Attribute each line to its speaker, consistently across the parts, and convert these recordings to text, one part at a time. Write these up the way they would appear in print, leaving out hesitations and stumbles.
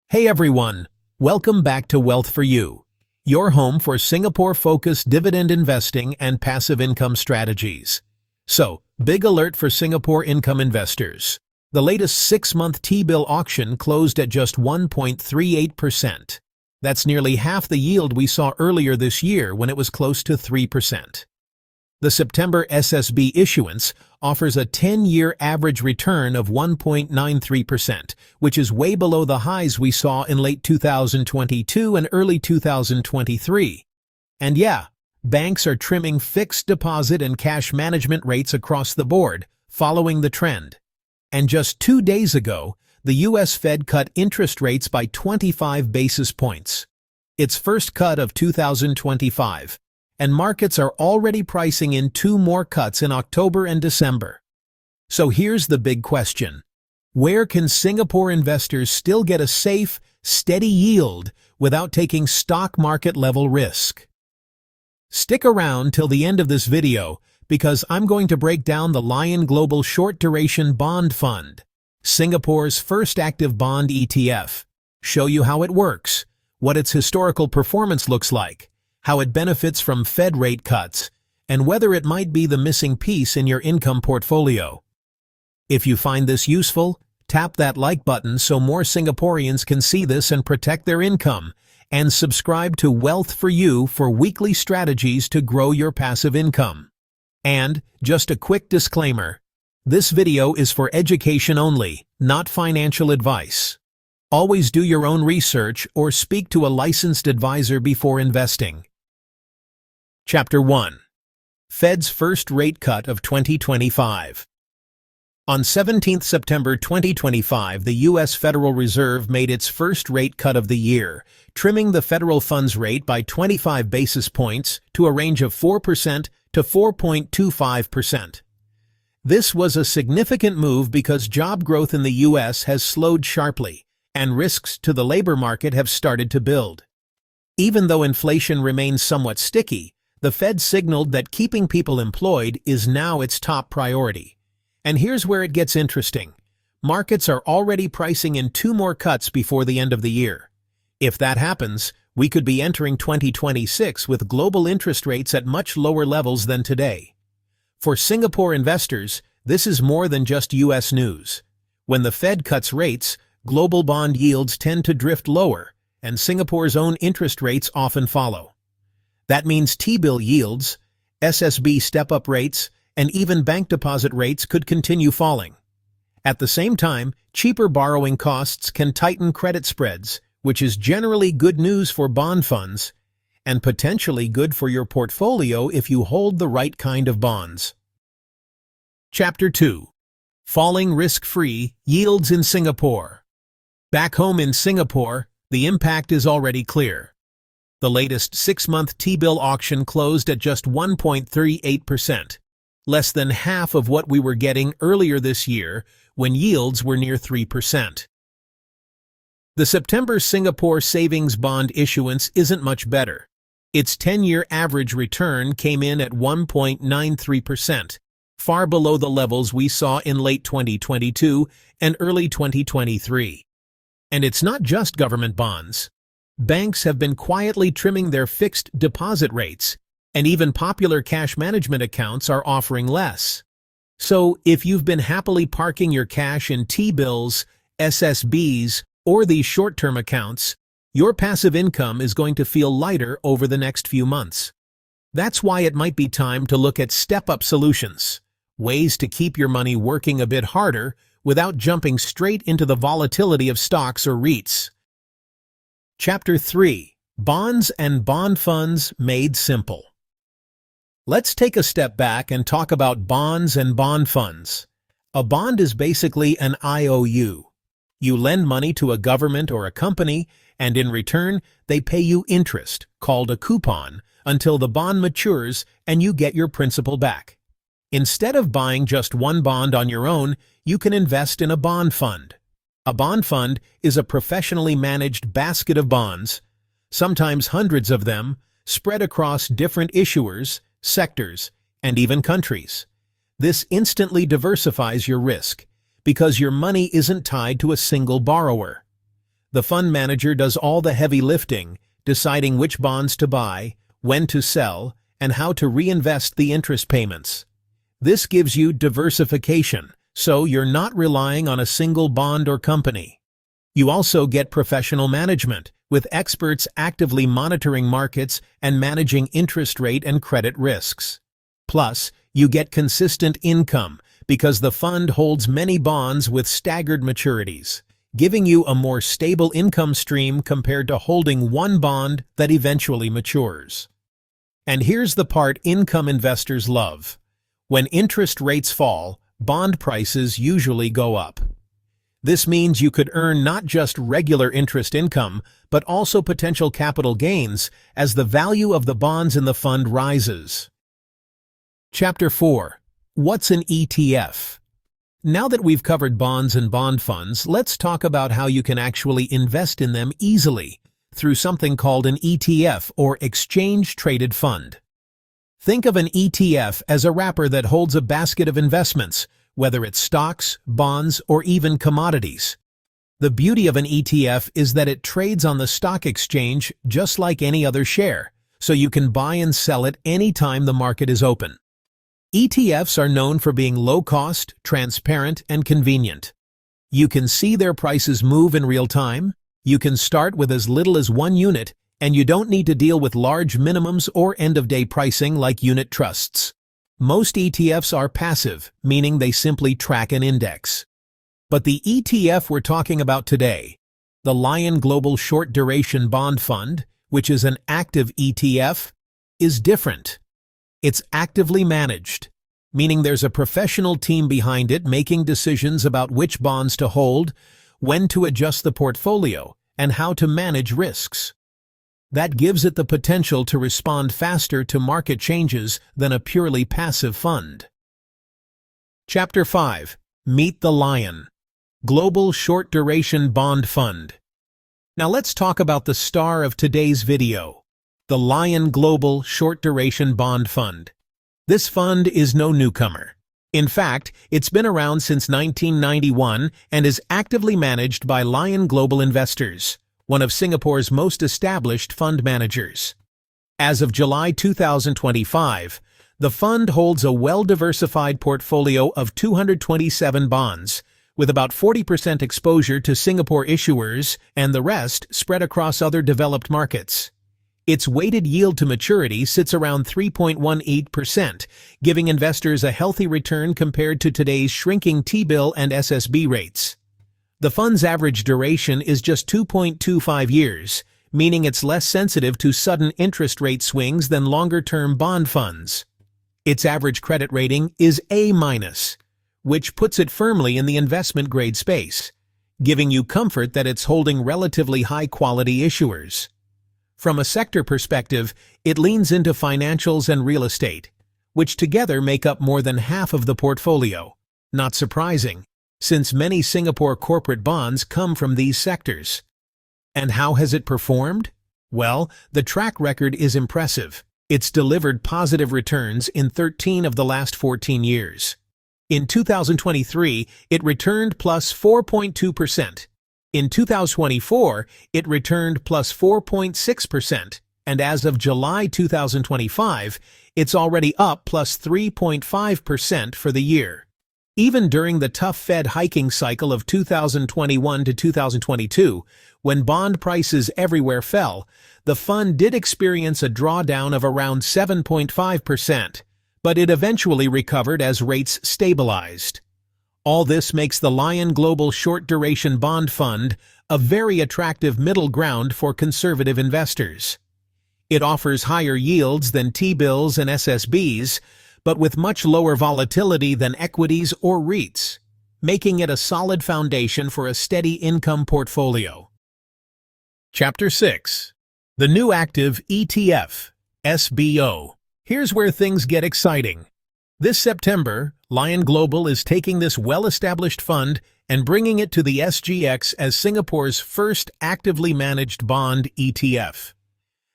Speaker 1: Hey everyone, welcome back to Wealth for You, your home for Singapore-focused dividend investing and passive income strategies. So, big alert for Singapore income investors. The latest 6-month T-bill auction closed at just 1.38%. That's nearly half the yield we saw earlier this year when it was close to 3%. The September SSB issuance offers a 10-year average return of 1.93%, which is way below the highs we saw in late 2022 and early 2023. And yeah, banks are trimming fixed deposit and cash management rates across the board, following the trend. And just 2 days ago, the U.S. Fed cut interest rates by 25 basis points. Its first cut of 2025. And markets are already pricing in 2 more cuts in October and December. So here's the big question. Where can Singapore investors still get a safe, steady yield without taking stock market level risk? Stick around till the end of this video because I'm going to break down the LionGlobal Short Duration Bond Fund, Singapore's first active bond ETF, show you how it works, what its historical performance looks like, how it benefits from Fed rate cuts, and whether it might be the missing piece in your income portfolio. If you find this useful, tap that like button so more Singaporeans can see this and protect their income, and subscribe to Wealth for You for weekly strategies to grow your passive income. And, just a quick disclaimer, this video is for education only, not financial advice. Always do your own research or speak to a licensed advisor before investing. Chapter 1. Fed's First Rate Cut of 2025. On 17 September 2025, the U.S. Federal Reserve made its first rate cut of the year, trimming the federal funds rate by 25 basis points to a range of 4% to 4.25%. This was a significant move because job growth in the U.S. has slowed sharply, and risks to the labor market have started to build. Even though inflation remains somewhat sticky, the Fed signaled that keeping people employed is now its top priority. And here's where it gets interesting. Markets are already pricing in 2 more cuts before the end of the year. If that happens, we could be entering 2026 with global interest rates at much lower levels than today. For Singapore investors, this is more than just U.S. news. When the Fed cuts rates, global bond yields tend to drift lower, and Singapore's own interest rates often follow. That means T-bill yields, SSB step-up rates, and even bank deposit rates could continue falling. At the same time, cheaper borrowing costs can tighten credit spreads, which is generally good news for bond funds, and potentially good for your portfolio if you hold the right kind of bonds. Chapter 2. Falling risk-free yields in Singapore. Back home in Singapore, the impact is already clear. The latest 6-month T-bill auction closed at just 1.38%, less than half of what we were getting earlier this year when yields were near 3%. The September Singapore savings bond issuance isn't much better. Its 10-year average return came in at 1.93%, far below the levels we saw in late 2022 and early 2023. And it's not just government bonds. Banks have been quietly trimming their fixed deposit rates, and even popular cash management accounts are offering less. So, if you've been happily parking your cash in T-bills, SSBs, or these short-term accounts, your passive income is going to feel lighter over the next few months. That's why it might be time to look at step-up solutions, ways to keep your money working a bit harder without jumping straight into the volatility of stocks or REITs. Chapter 3. Bonds and Bond Funds Made Simple. Let's take a step back and talk about bonds and bond funds. A bond is basically an IOU. You lend money to a government or a company, and in return, they pay you interest, called a coupon, until the bond matures and you get your principal back. Instead of buying just one bond on your own, you can invest in a bond fund. A bond fund is a professionally managed basket of bonds, sometimes hundreds of them, spread across different issuers, sectors, and even countries. This instantly diversifies your risk, because your money isn't tied to a single borrower. The fund manager does all the heavy lifting, deciding which bonds to buy, when to sell, and how to reinvest the interest payments. This gives you diversification, so you're not relying on a single bond or company. You also get professional management, with experts actively monitoring markets and managing interest rate and credit risks. Plus, you get consistent income because the fund holds many bonds with staggered maturities, giving you a more stable income stream compared to holding one bond that eventually matures. And here's the part income investors love. When interest rates fall, bond prices usually go up. This means you could earn not just regular interest income, but also potential capital gains as the value of the bonds in the fund rises. Chapter 4. What's an ETF? Now that we've covered bonds and bond funds, let's talk about how you can actually invest in them easily through something called an ETF, or exchange-traded fund. Think of an ETF as a wrapper that holds a basket of investments, whether it's stocks, bonds, or even commodities. The beauty of an ETF is that it trades on the stock exchange just like any other share, so you can buy and sell it anytime the market is open. ETFs are known for being low-cost, transparent, and convenient. You can see their prices move in real time, you can start with as little as 1 unit, and you don't need to deal with large minimums or end-of-day pricing like unit trusts. Most ETFs are passive, meaning they simply track an index. But the ETF we're talking about today, the LionGlobal Short Duration Bond Fund, which is an active ETF, is different. It's actively managed, meaning there's a professional team behind it making decisions about which bonds to hold, when to adjust the portfolio, and how to manage risks. That gives it the potential to respond faster to market changes than a purely passive fund. Chapter 5. Meet the Lion. Global Short Duration Bond Fund. Now let's talk about the star of today's video, the LionGlobal Short Duration Bond Fund. This fund is no newcomer. In fact, it's been around since 1991 and is actively managed by LionGlobal Investors, one of Singapore's most established fund managers. As of July 2025, the fund holds a well-diversified portfolio of 227 bonds, with about 40% exposure to Singapore issuers and the rest spread across other developed markets. Its weighted yield to maturity sits around 3.18%, giving investors a healthy return compared to today's shrinking T-bill and SSB rates. The fund's average duration is just 2.25 years, meaning it's less sensitive to sudden interest rate swings than longer-term bond funds. Its average credit rating is A-, which puts it firmly in the investment-grade space, giving you comfort that it's holding relatively high-quality issuers. From a sector perspective, it leans into financials and real estate, which together make up more than half of the portfolio. Not surprising, since many Singapore corporate bonds come from these sectors. And how has it performed? Well, the track record is impressive. It's delivered positive returns in 13 of the last 14 years. In 2023, it returned plus 4.2%. In 2024, it returned plus 4.6%, and as of July 2025, it's already up plus 3.5% for the year. Even during the tough Fed hiking cycle of 2021 to 2022, when bond prices everywhere fell, the fund did experience a drawdown of around 7.5%, but it eventually recovered as rates stabilized. All this makes the LionGlobal Short Duration Bond Fund a very attractive middle ground for conservative investors. It offers higher yields than T-bills and SSBs, but with much lower volatility than equities or REITs, making it a solid foundation for a steady income portfolio. Chapter 6. The New Active ETF, SBO. Here's where things get exciting. This September, LionGlobal is taking this well-established fund and bringing it to the SGX as Singapore's first actively managed bond ETF.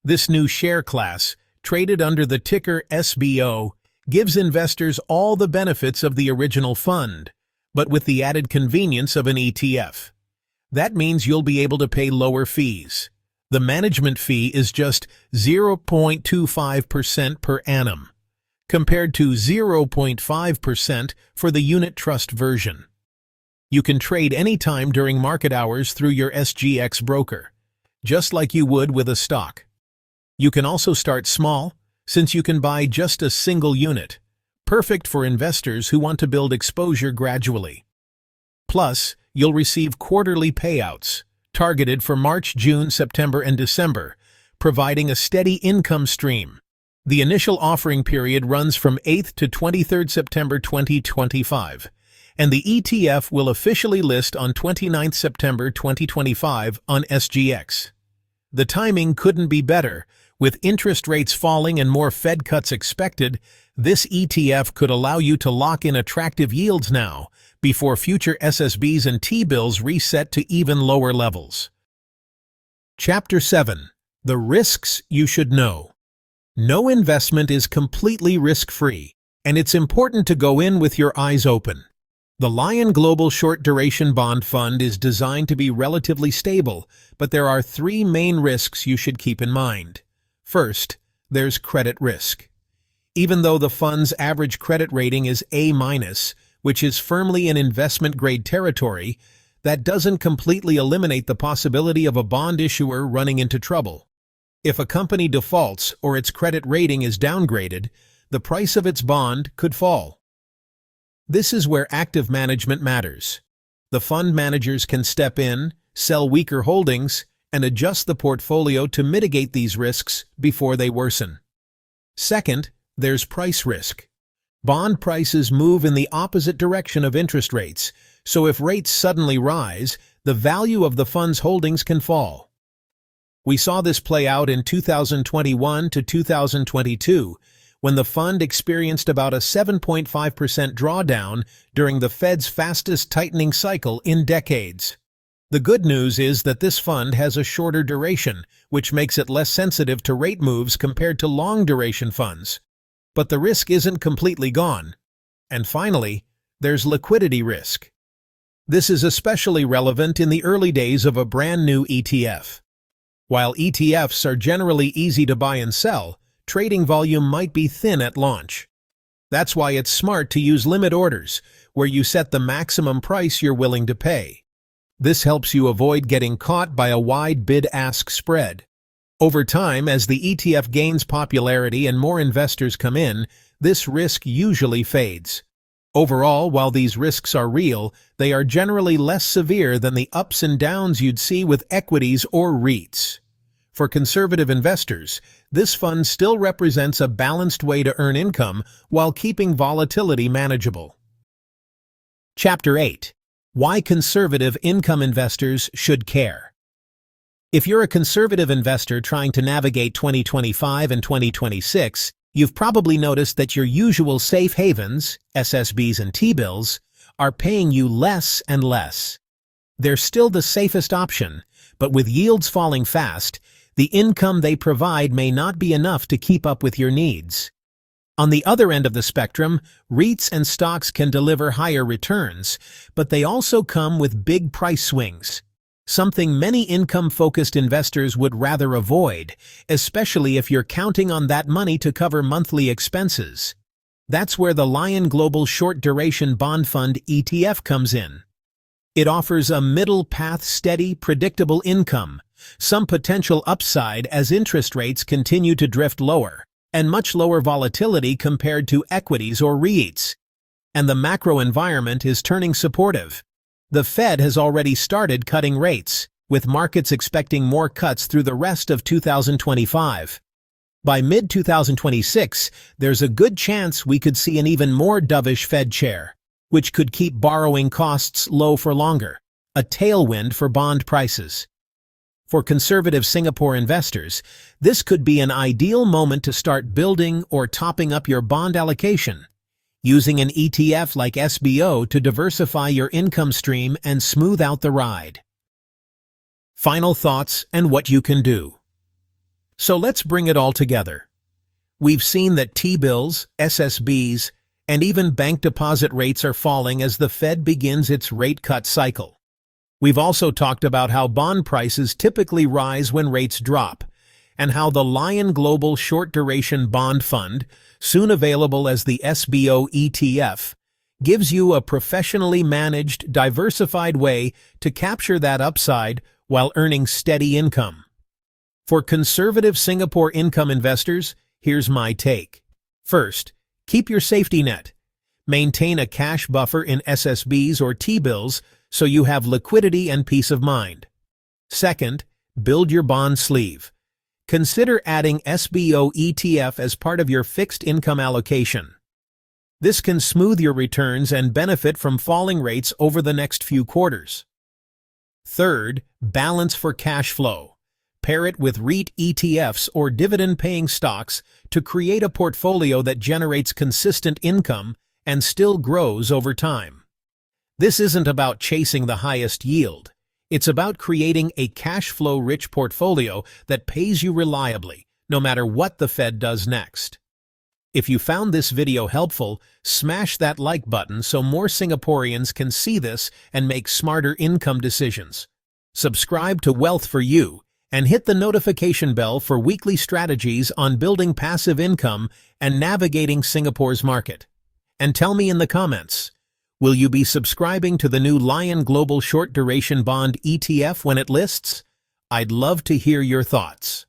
Speaker 1: This new share class, traded under the ticker SBO, gives investors all the benefits of the original fund, but with the added convenience of an ETF. That means you'll be able to pay lower fees. The management fee is just 0.25% per annum, compared to 0.5% for the unit trust version. You can trade anytime during market hours through your SGX broker, just like you would with a stock. You can also start small, since you can buy just a single unit, perfect for investors who want to build exposure gradually. Plus, you'll receive quarterly payouts, targeted for March, June, September, and December, providing a steady income stream. The initial offering period runs from 8th to 23rd September 2025, and the ETF will officially list on 29th September 2025 on SGX. The timing couldn't be better. With interest rates falling and more Fed cuts expected, this ETF could allow you to lock in attractive yields now, before future SSBs and T-bills reset to even lower levels. Chapter 7. The Risks You Should Know. No investment is completely risk-free, and it's important to go in with your eyes open. The LionGlobal Short Duration Bond Fund is designed to be relatively stable, but there are three main risks you should keep in mind. First, there's credit risk. Even though the fund's average credit rating is A-, which is firmly in investment-grade territory, that doesn't completely eliminate the possibility of a bond issuer running into trouble. If a company defaults or its credit rating is downgraded, the price of its bond could fall. This is where active management matters. The fund managers can step in, sell weaker holdings, and adjust the portfolio to mitigate these risks before they worsen. Second, there's price risk. Bond prices move in the opposite direction of interest rates, so if rates suddenly rise, the value of the fund's holdings can fall. We saw this play out in 2021 to 2022, when the fund experienced about a 7.5% drawdown during the Fed's fastest tightening cycle in decades. The good news is that this fund has a shorter duration, which makes it less sensitive to rate moves compared to long-duration funds. But the risk isn't completely gone. And finally, there's liquidity risk. This is especially relevant in the early days of a brand new ETF. While ETFs are generally easy to buy and sell, trading volume might be thin at launch. That's why it's smart to use limit orders, where you set the maximum price you're willing to pay. This helps you avoid getting caught by a wide bid-ask spread. Over time, as the ETF gains popularity and more investors come in, this risk usually fades. Overall, while these risks are real, they are generally less severe than the ups and downs you'd see with equities or REITs. For conservative investors, this fund still represents a balanced way to earn income while keeping volatility manageable. Chapter 8. Why conservative income investors should care. If you're a conservative investor trying to navigate 2025 and 2026, you've probably noticed that your usual safe havens, SSBs and T-bills, are paying you less and less. They're still the safest option, but with yields falling fast, the income they provide may not be enough to keep up with your needs. On the other end of the spectrum, REITs and stocks can deliver higher returns, but they also come with big price swings, something many income-focused investors would rather avoid, especially if you're counting on that money to cover monthly expenses. That's where the LionGlobal Short Duration Bond Fund ETF comes in. It offers a middle-path steady, predictable income, some potential upside as interest rates continue to drift lower, and much lower volatility compared to equities or REITs. And the macro environment is turning supportive. The Fed has already started cutting rates, with markets expecting more cuts through the rest of 2025. By mid-2026, there's a good chance we could see an even more dovish Fed chair, which could keep borrowing costs low for longer, a tailwind for bond prices. For conservative Singapore investors, this could be an ideal moment to start building or topping up your bond allocation, using an ETF like SBO to diversify your income stream and smooth out the ride. Final thoughts and what you can do. So let's bring it all together. We've seen that T-bills, SSBs, and even bank deposit rates are falling as the Fed begins its rate cut cycle. We've also talked about how bond prices typically rise when rates drop, and how the LionGlobal Short Duration Bond Fund, soon available as the SBO ETF, gives you a professionally managed, diversified way to capture that upside while earning steady income. For conservative Singapore income investors, here's my take. First, keep your safety net. Maintain a cash buffer in SSBs or T-bills so you have liquidity and peace of mind. Second, build your bond sleeve. Consider adding SBO ETF as part of your fixed income allocation. This can smooth your returns and benefit from falling rates over the next few quarters. Third, balance for cash flow. Pair it with REIT ETFs or dividend-paying stocks to create a portfolio that generates consistent income and still grows over time. This isn't about chasing the highest yield. It's about creating a cash flow-rich portfolio that pays you reliably, no matter what the Fed does next. If you found this video helpful, smash that like button so more Singaporeans can see this and make smarter income decisions. Subscribe to Wealth for You and hit the notification bell for weekly strategies on building passive income and navigating Singapore's market. And tell me in the comments, will you be subscribing to the new LionGlobal Short Duration Bond ETF when it lists? I'd love to hear your thoughts.